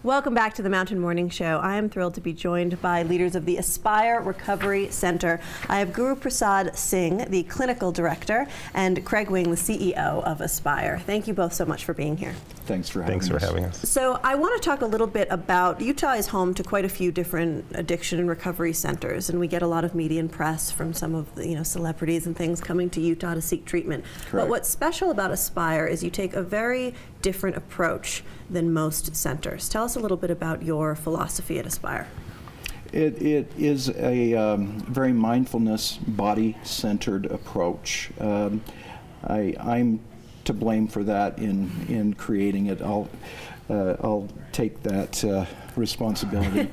Welcome back to the Mountain Morning Show. I am thrilled to be joined by leaders of the Aspire Recovery Center. I have GuruPrasad Singn, the clinical director, and Craig Wing, the CEO of Aspire. Thank you both so much for being here. Thanks for having us. So I want to talk a little bit about, Utah is home to quite a few different addiction and recovery centers, and we get a lot of media and press from some of the celebrities and things coming to Utah to seek treatment. Correct. But what's special about Aspire is you take a very different approach than most centers. Tell us a little bit about your philosophy at Aspire. It is a very mindfulness, body-centered approach. I'm to blame for that in creating it. I'll take that responsibility.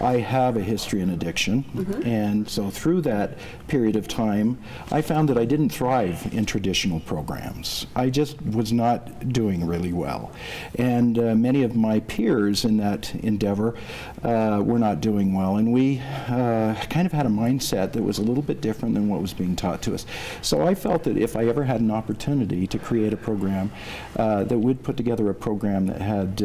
I have a history in addiction, and so through that period of time, I found that I didn't thrive in traditional programs. I just was not doing really well. And many of my peers in that endeavor were not doing well, and we kind of had a mindset that was a little bit different than what was being taught to us. So I felt that if I ever had an opportunity to create a program, that we'd put together a program that had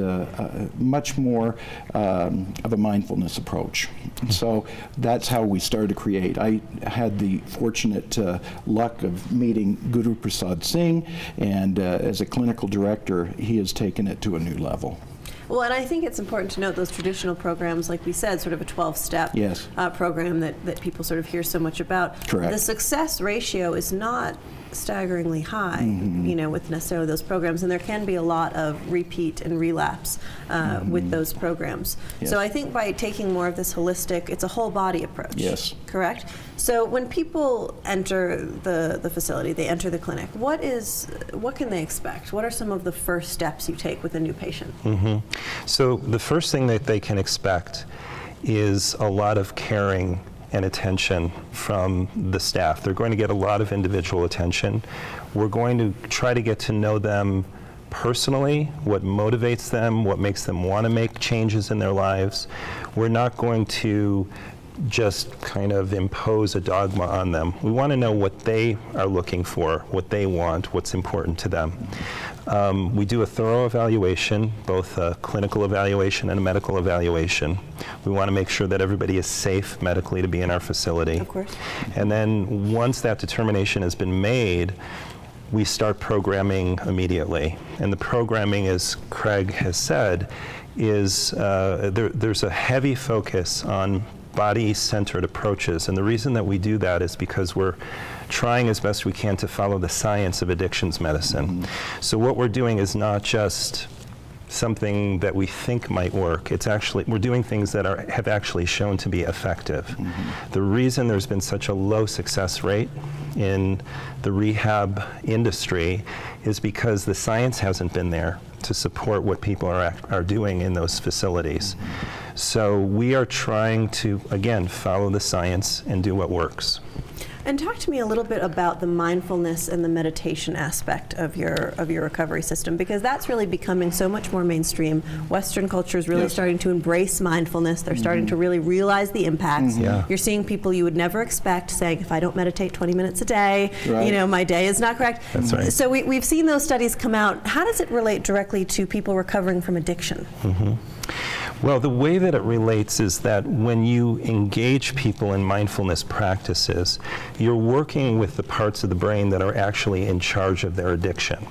much more of a mindfulness approach. So that's how we started to create. I had the fortunate luck of meeting GuruPrasad Singn, and as a clinical director, he has taken it to a new level. Well, and I think it's important to note those traditional programs, like we said, sort of a 12-step program that people sort of hear so much about. Correct. The success ratio is not staggeringly high, with necessarily those programs, and there can be a lot of repeat and relapse with those programs. Yes. So I think by taking more of this holistic, it's a whole body approach. Yes. Correct? So when people enter the facility, they enter the clinic, what can they expect? What are some of the first steps you take with a new patient? So the first thing that they can expect is a lot of caring and attention from the staff. They're going to get a lot of individual attention. We're going to try to get to know them personally, what motivates them, what makes them want to make changes in their lives. We're not going to just kind of impose a dogma on them. We want to know what they are looking for, what they want, what's important to them. We do a thorough evaluation, both a clinical evaluation and a medical evaluation. We want to make sure that everybody is safe medically to be in our facility. Of course. And then once that determination has been made, we start programming immediately. And the programming, as Craig has said, is there's a heavy focus on body-centered approaches. And the reason that we do that is because we're trying as best we can to follow the science of addictions medicine. So what we're doing is not just something that we think might work. It's actually, we're doing things that have actually shown to be effective. The reason there's been such a low success rate in the rehab industry is because the science hasn't been there to support what people are doing in those facilities. So we are trying to, again, follow the science and do what works. And talk to me a little bit about the mindfulness and the meditation aspect of your recovery system, because that's really becoming so much more mainstream. Western culture is really starting to embrace mindfulness. They're starting to really realize the impacts. You're seeing people you would never expect saying, if I don't meditate 20 minutes a day, my day is not correct. That's right. So we've seen those studies come out. How does it relate directly to people recovering from addiction? Well, the way that it relates is that when you engage people in mindfulness practices, you're working with the parts of the brain that are actually in charge of their addiction.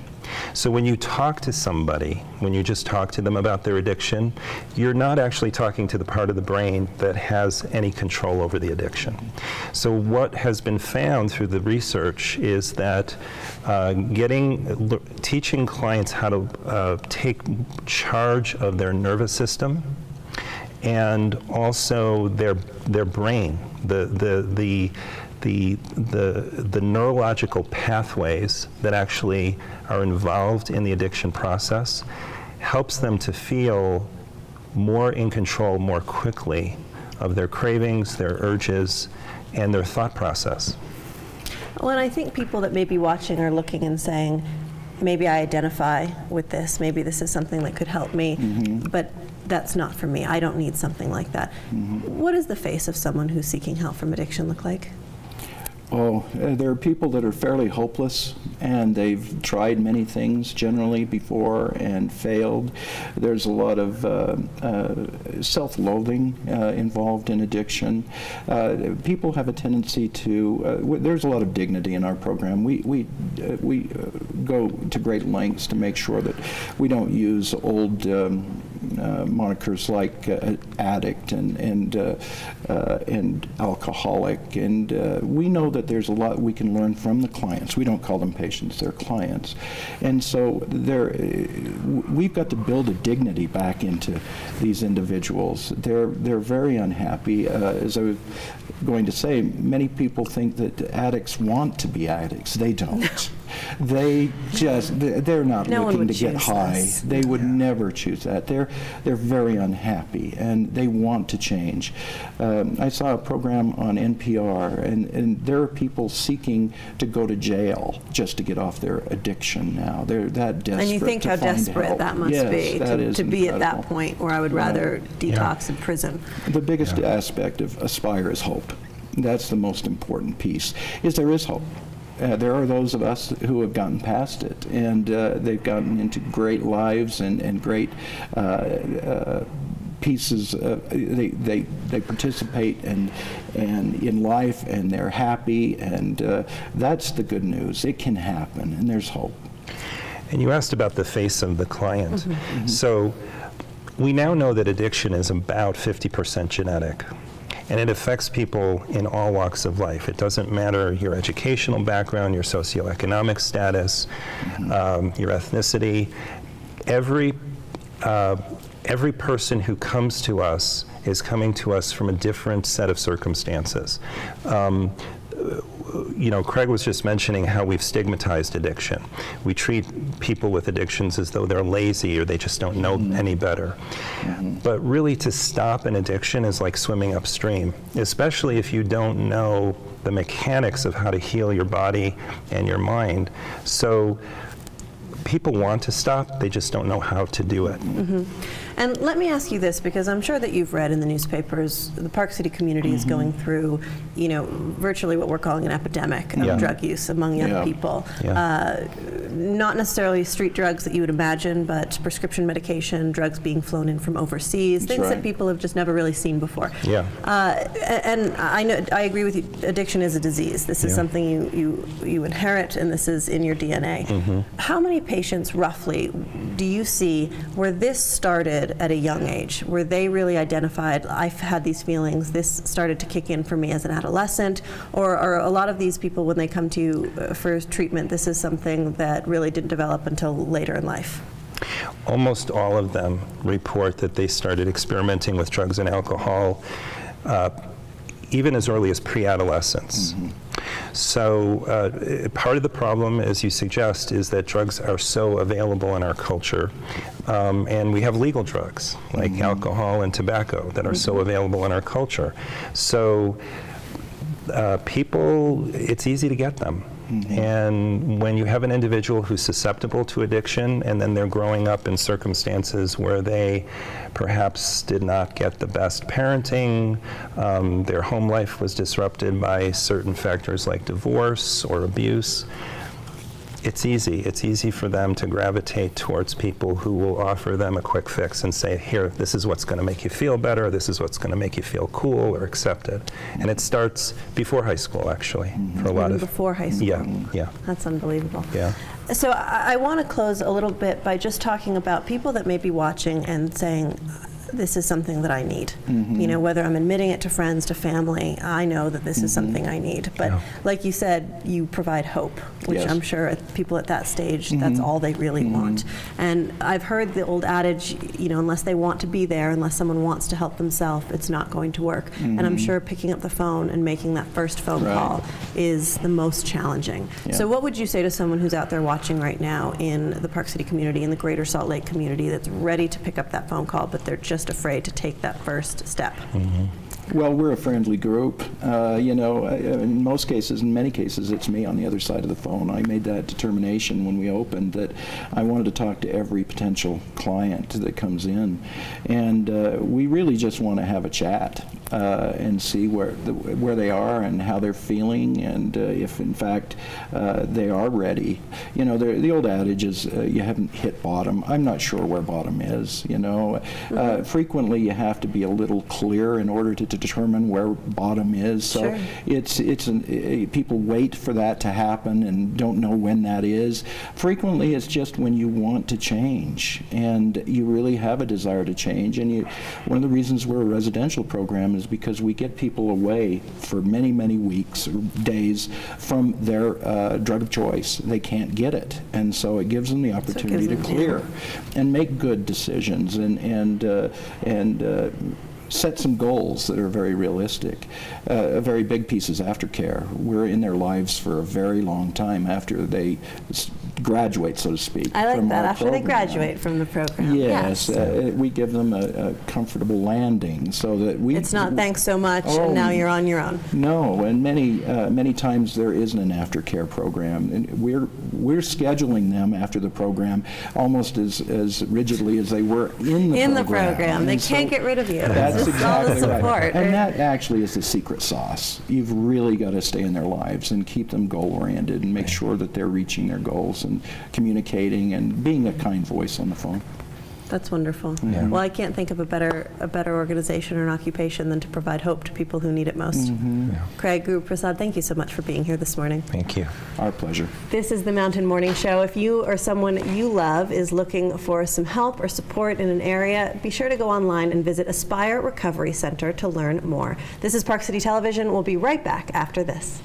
So when you talk to somebody, when you just talk to them about their addiction, you're not actually talking to the part of the brain that has any control over the addiction. So what has been found through the research is that teaching clients how to take charge of their nervous system and also their brain, the neurological pathways that actually are involved in the addiction process helps them to feel more in control more quickly of their cravings, their urges, and their thought process. Well, and I think people that may be watching are looking and saying, maybe I identify with this, maybe this is something that could help me, but that's not for me. I don't need something like that. What does the face of someone who's seeking help from addiction look like? There are people that are fairly hopeless, and they've tried many things generally before and failed. There's a lot of self-loathing involved in addiction. People have a tendency to, there's a lot of dignity in our program. We go to great lengths to make sure that we don't use old monikers like addict and alcoholic, and we know that there's a lot we can learn from the clients. We don't call them patients, they're clients. And so we've got to build a dignity back into these individuals. They're very unhappy. As I was going to say, many people think that addicts want to be addicts. They don't. They're not looking to get high. This. They would never choose that. They're very unhappy, and they want to change. I saw a program on NPR, and there are people seeking to go to jail just to get off their addiction now. They're that desperate. And you think to how find desperate help. that must Yes, be that is to be at that incredible. point where I would rather detox in prison. The biggest aspect of Aspire is hope. That's the most important piece, is there is hope. There are those of us who have gotten past it, and they've gotten into great lives and great pieces. They participate in life, and they're happy, and that's the good news. It can happen, and there's hope. And you asked about the face of the client. Mm-hmm. Mm-hmm. So we now know that addiction is about 50% genetic. And it affects people in all walks of life. It doesn't matter your educational background, your socioeconomic status, your ethnicity. Every person who comes to us is coming to us from a different set of circumstances. Craig was just mentioning how we've stigmatized addiction. We treat people with addictions as though they're lazy or they just don't know any better. But really, to stop an addiction is like swimming upstream, especially if you don't know the mechanics of how to heal your body and your mind. So people want to stop, they just don't know how to do it. And let me ask you this, because I'm sure that you've read in the newspapers, the Park City community is going through, virtually what we're calling an epidemic of drug use among young people. Not necessarily street drugs that you would imagine, but prescription medication, drugs being flown in from overseas, things that people have just never really seen before. And I agree with you, addiction is a disease. This is something you inherit, and this is in your DNA. How many patients, roughly, do you see where this started at a young age, where they really identified, I've had these feelings, this started to kick in for me as an adolescent, or are a lot of these people, when they come to you for treatment, this is something that really didn't develop until later in life? Almost all of them report that they started experimenting with drugs and alcohol even as early as pre-adolescence. So part of the problem, as you suggest, is that drugs are so available in our culture, and we have legal drugs like alcohol and tobacco that are so available in our culture. So people, it's easy to get them. And when you have an individual who's susceptible to addiction, and then they're growing up in circumstances where they perhaps did not get the best parenting, their home life was disrupted by certain factors like divorce or abuse, it's easy for them to gravitate towards people who will offer them a quick fix and say, here, this is what's going to make you feel better, this is what's going to make you feel cool or accepted. And it starts before high school, actually, for a lot of... Before high school? Yeah. That's unbelievable. Yeah. So I want to close a little bit by just talking about people that may be watching and saying, this is something that I need. Whether I'm admitting it to friends, to family, I know that this is something I need. But like you said, you provide hope, which I'm sure people at that stage, that's all they really want. And I've heard the old adage, unless they want to be there, unless someone wants to help themselves, it's not going to work. And I'm sure picking up the phone and making that first phone call is the most challenging. So what would you say to someone who's out there watching right now in the Park City community, in the Greater Salt Lake community, that's ready to pick up that phone call, but they're just afraid to take that first step? Well, we're a friendly group. In most cases, in many cases, it's me on the other side of the phone. I made that determination when we opened that I wanted to talk to every potential client that comes in. And we really just want to have a chat. and see where they are and how they're feeling, and if in fact they are ready. You know, the old adage is you haven't hit bottom. I'm not sure where bottom is. You know, frequently you have to be a little clear in order to determine where bottom is. So Sure. People wait for that to happen and don't know when that is. Frequently it's just when you want to change and you really have a desire to change. And one of the reasons we're a residential program is because we get people away for many, many weeks or days from their drug of choice. They can't get it, and so it gives them the opportunity to clear and make good decisions and set some goals that are very realistic. A very big piece is aftercare. We're in their lives for a very long time after they graduate, so to speak. I like from that, our after they program. graduate from the program. Yes, we give them a comfortable landing so that we... It's not thanks so much, and now you're on your own. No, and many times there isn't an aftercare program. And we're scheduling them after the program almost as rigidly as they were in the program. They And can't get rid of you. That's It's just all the exactly support. right. And that actually is the secret sauce. You've really got to stay in their lives and keep them goal-oriented and make sure that they're reaching their goals and communicating and being a kind voice on the phone. That's wonderful. Yeah. Well, I can't think of a better organization or an occupation than to provide hope to people who need it most. Yeah. Craig, GuruPrasad, thank you so much for being here this morning. Thank you. Our pleasure. This is the Mountain Morning Show. If you or someone you love is looking for some help or support in an area, be sure to go online and visit Aspire Recovery Center to learn more. This is Park City Television. We'll be right back after this.